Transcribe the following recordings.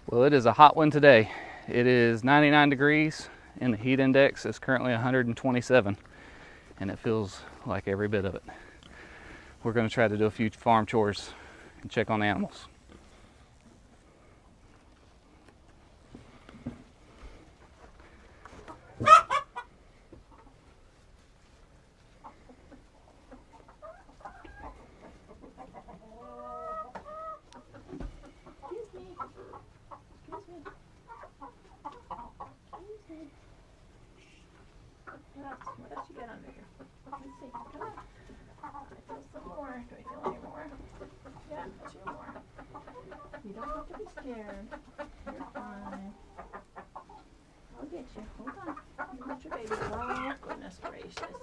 Well, it is a hot one today. It is 99 degrees and the heat index is currently 127, and it feels like every bit of it. We're going to try to do a few farm chores and check on the animals. What else you got under here? Let me see. Come on. I feel some more. Do I feel any more? Yeah, 2 more. You don't have to be scared. You're fine. I'll get you. Hold on. You got your baby. Oh, goodness gracious.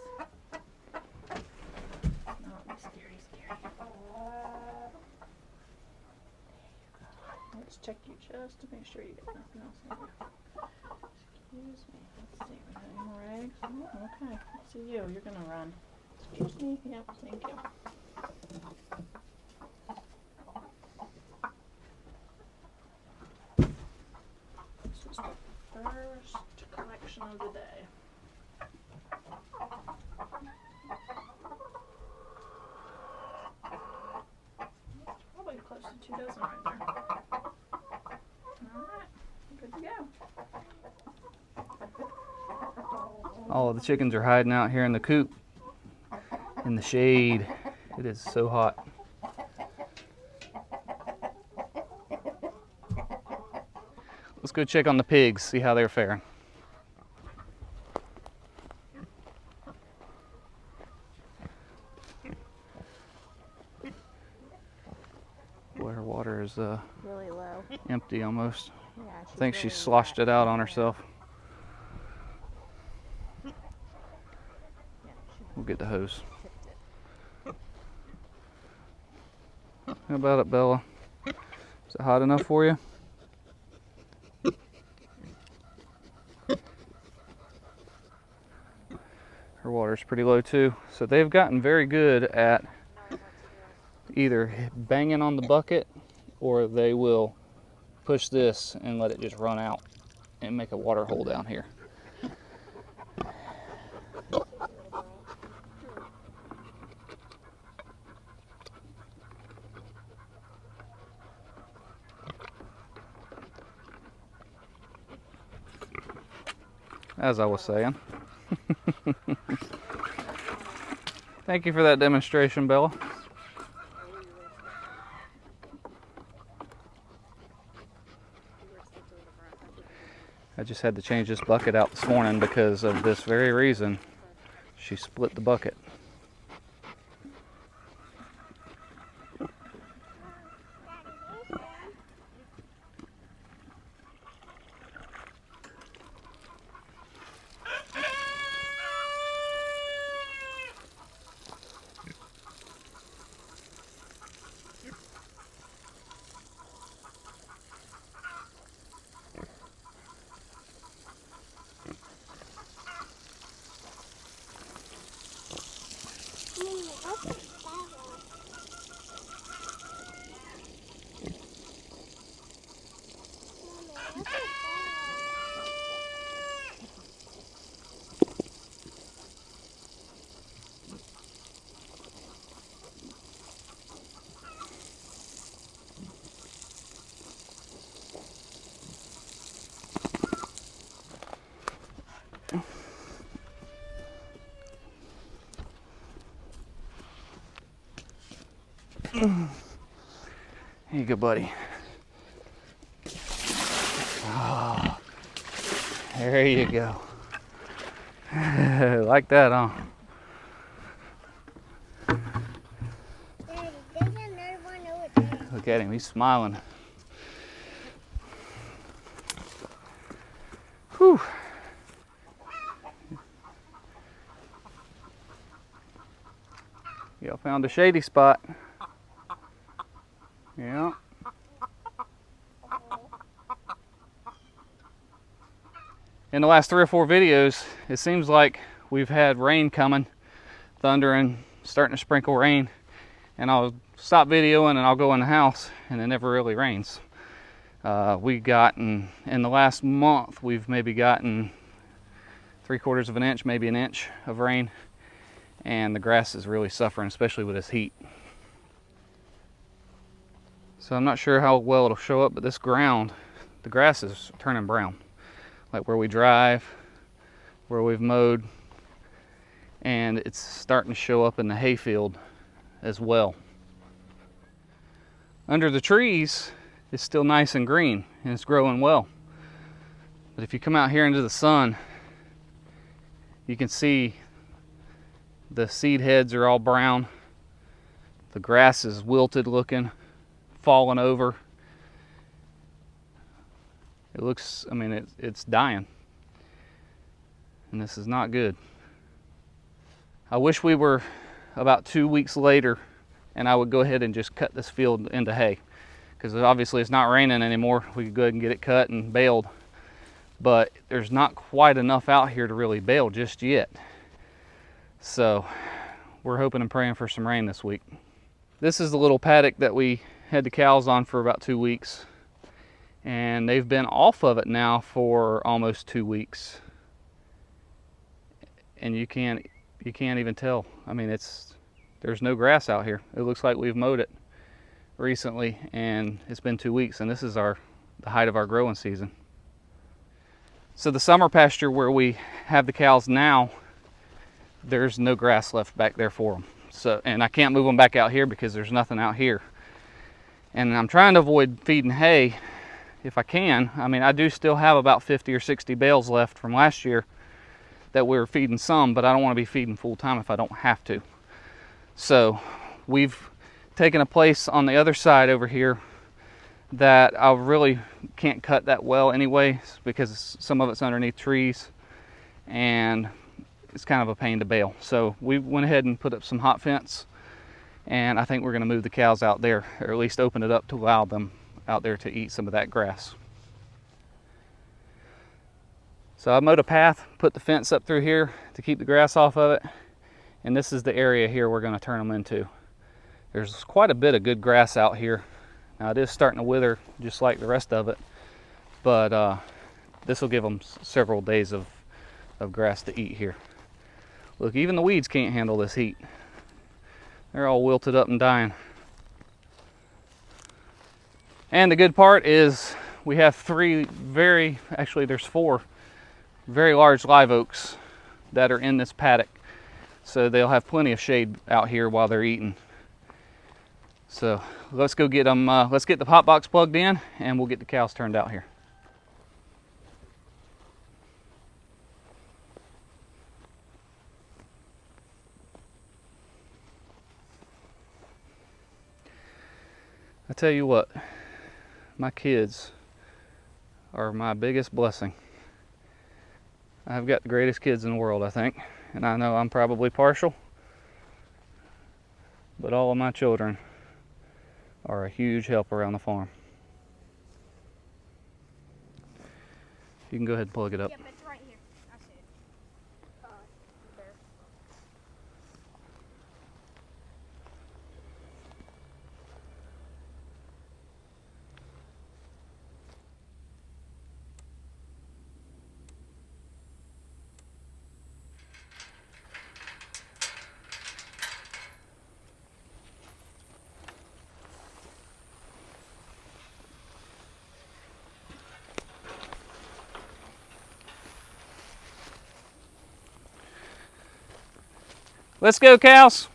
No, be scary, scary. There you go. Let's check you just to make sure you get nothing else in here. Excuse me. Let's see. We got any more eggs? Oh, okay. Let's see you. You're gonna run. Excuse me. Yep. Thank you. This is the first collection of the day. It's probably close to 2 dozen right there. All right. Good to go. All of the chickens are hiding out here in the coop in the shade. It is so hot. Let's go check on the pigs, see how they're faring. Boy, her water is Really low. empty almost. Yeah, I think she sloshed it out on herself. We'll get the hose. How about it, Bella? Is it hot enough for you? Her water's pretty low too. So they've gotten very good at either banging on the bucket or they will push this and let it just run out and make a water hole down here. As I was saying. Thank you for that demonstration, Bella. I just had to change this bucket out this morning because of this very reason. She split the bucket. Here you go, buddy. Oh, there you go. Like that, huh? Daddy, there's another one over there. Look at him, he's smiling. Whew. Y'all found a shady spot. Yeah. In the last 3 or 4 videos, it seems like we've had rain coming, thunder and starting to sprinkle rain, and I'll stop videoing and I'll go in the house and it never really rains. We gotten, in the last month, we've maybe gotten 3/4 of an inch, maybe an inch of rain, and the grass is really suffering, especially with this heat. So I'm not sure how well it'll show up, but this ground, the grass is turning brown. Like where we drive, where we've mowed, and it's starting to show up in the hayfield as well. Under the trees, it's still nice and green, and it's growing well. But if you come out here into the sun, you can see the seed heads are all brown. The grass is wilted looking, falling over. It looks, I mean, it's dying. And this is not good. I wish we were about 2 weeks later and I would go ahead and just cut this field into hay. Because obviously it's not raining anymore. We could go ahead and get it cut and baled. But there's not quite enough out here to really bale just yet. So we're hoping and praying for some rain this week. This is the little paddock that we had the cows on for about 2 weeks. And they've been off of it now for almost 2 weeks. And you can't even tell. I mean, there's no grass out here. It looks like we've mowed it recently, and it's been 2 weeks, and this is the height of our growing season. So the summer pasture where we have the cows now, there's no grass left back there for them. So, and I can't move them back out here because there's nothing out here. And I'm trying to avoid feeding hay if I can. I mean, I do still have about 50 or 60 bales left from last year that we were feeding some, but I don't want to be feeding full time if I don't have to. So we've taken a place on the other side over here that I really can't cut that well anyway, because some of it's underneath trees and it's kind of a pain to bale. So we went ahead and put up some hot fence, and I think we're going to move the cows out there, or at least open it up to allow them out there to eat some of that grass. So I mowed a path, put the fence up through here to keep the grass off of it, and this is the area here we're going to turn them into. There's quite a bit of good grass out here. Now it is starting to wither just like the rest of it, but this will give them several days of grass to eat here. Look, even the weeds can't handle this heat. They're all wilted up and dying. And the good part is we have there's 4 very large live oaks that are in this paddock. So they'll have plenty of shade out here while they're eating. So let's go get them, let's get the hot box plugged in, and we'll get the cows turned out here. I tell you what, my kids are my biggest blessing. I've got the greatest kids in the world, I think, and I know I'm probably partial, but all of my children are a huge help around the farm. You can go ahead and plug it up. Yep, it's right here. I see it. There. Let's go, cows.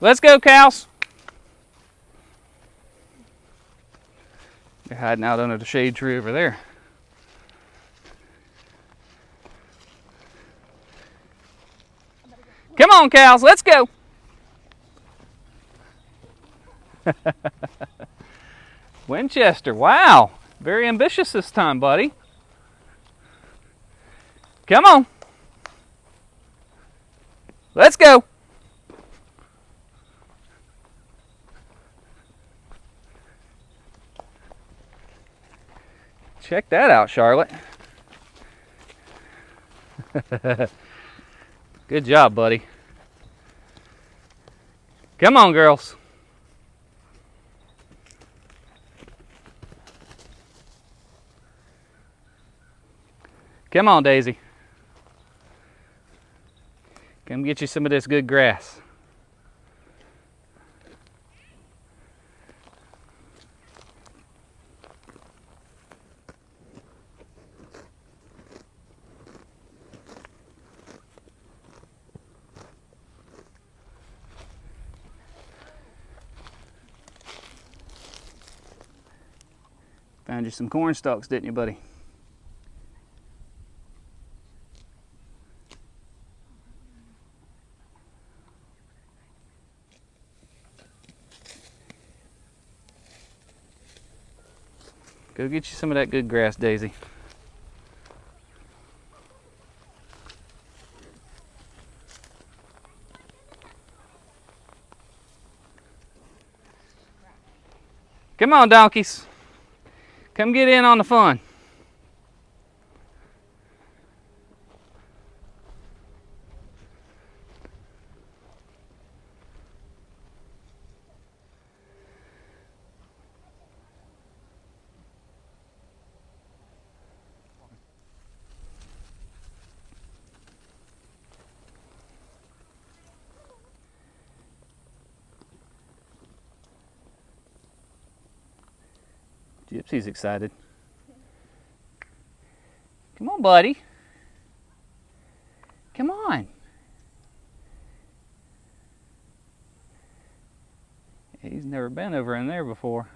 Let's go, cows. They're hiding out under the shade tree over there. Come on, cows, let's go. Winchester, wow. Very ambitious this time, buddy. Come on. Let's go. Check that out, Charlotte. Good job, buddy. Come on, girls. Come on, Daisy. Come get you some of this good grass. Found you some corn stalks, didn't you, buddy? Go get you some of that good grass, Daisy. Come on, donkeys. Come get in on the fun. Gypsy's excited. Come on, buddy. Come on. He's never been over in there before.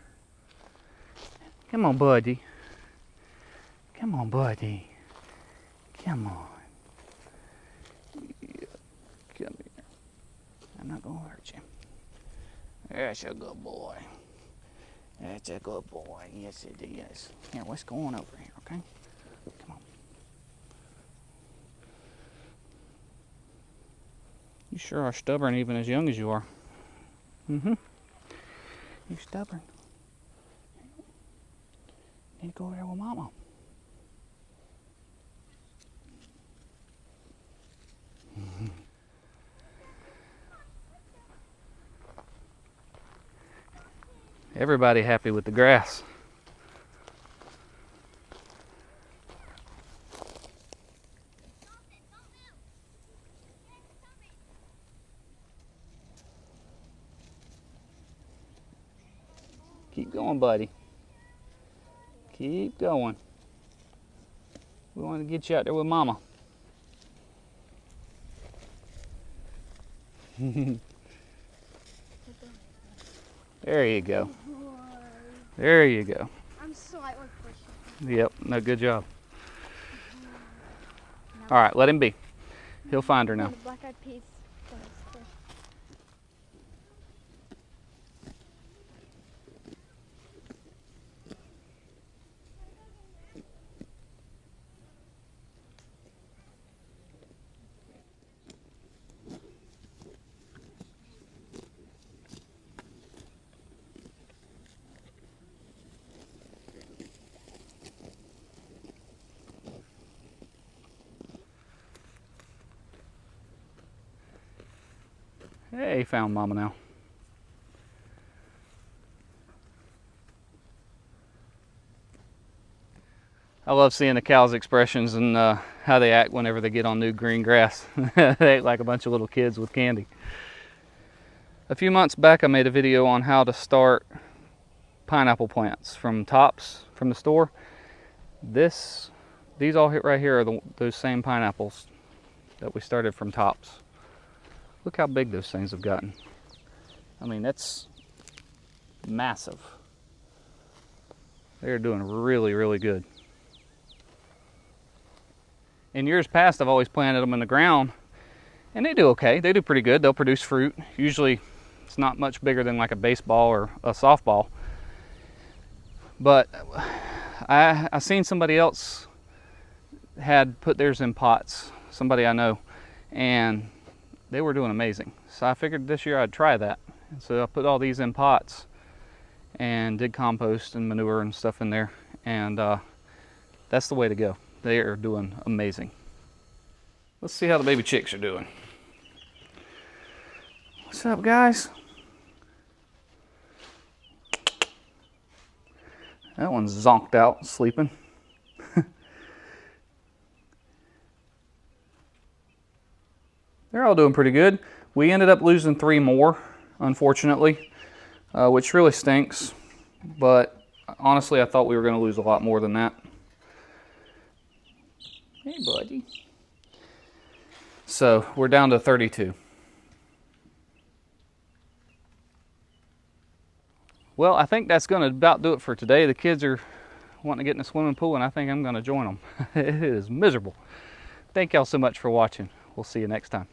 Come on, buddy. Come on, buddy. Come on. Yeah. Come here. I'm not gonna hurt you. That's a good boy. That's a good boy. Yes, it is. Here, let's go on over here, okay? Come on. You sure are stubborn even as young as you are. Mm-hmm. You're stubborn. Need to go over there with Mama. Everybody happy with the grass. Keep going, buddy. Keep going. We want to get you out there with Mama. There you go. There you go. I'm slightly pushing. Yep, no, good job. All right, let him be. He'll find her now. Black-eyed peas. Hey, found Mama now. I love seeing the cows' expressions and how they act whenever they get on new green grass. They act like a bunch of little kids with candy. A few months back, I made a video on how to start pineapple plants from tops from the store. These all hit right here are those same pineapples that we started from tops. Look how big those things have gotten. I mean, that's massive. They're doing really, really good. In years past, I've always planted them in the ground, and they do okay. They do pretty good. They'll produce fruit. Usually, it's not much bigger than like a baseball or a softball. But I seen somebody else had put theirs in pots, somebody I know, and they were doing amazing. So I figured this year I'd try that. And so I put all these in pots and did compost and manure and stuff in there, and that's the way to go. They are doing amazing. Let's see how the baby chicks are doing. What's up, guys? That one's zonked out, sleeping. They're all doing pretty good. We ended up losing 3 more, unfortunately, which really stinks. But honestly, I thought we were going to lose a lot more than that. Hey, buddy. So we're down to 32. Well, I think that's going to about do it for today. The kids are wanting to get in the swimming pool, and I think I'm going to join them. It is miserable. Thank y'all so much for watching. We'll see you next time.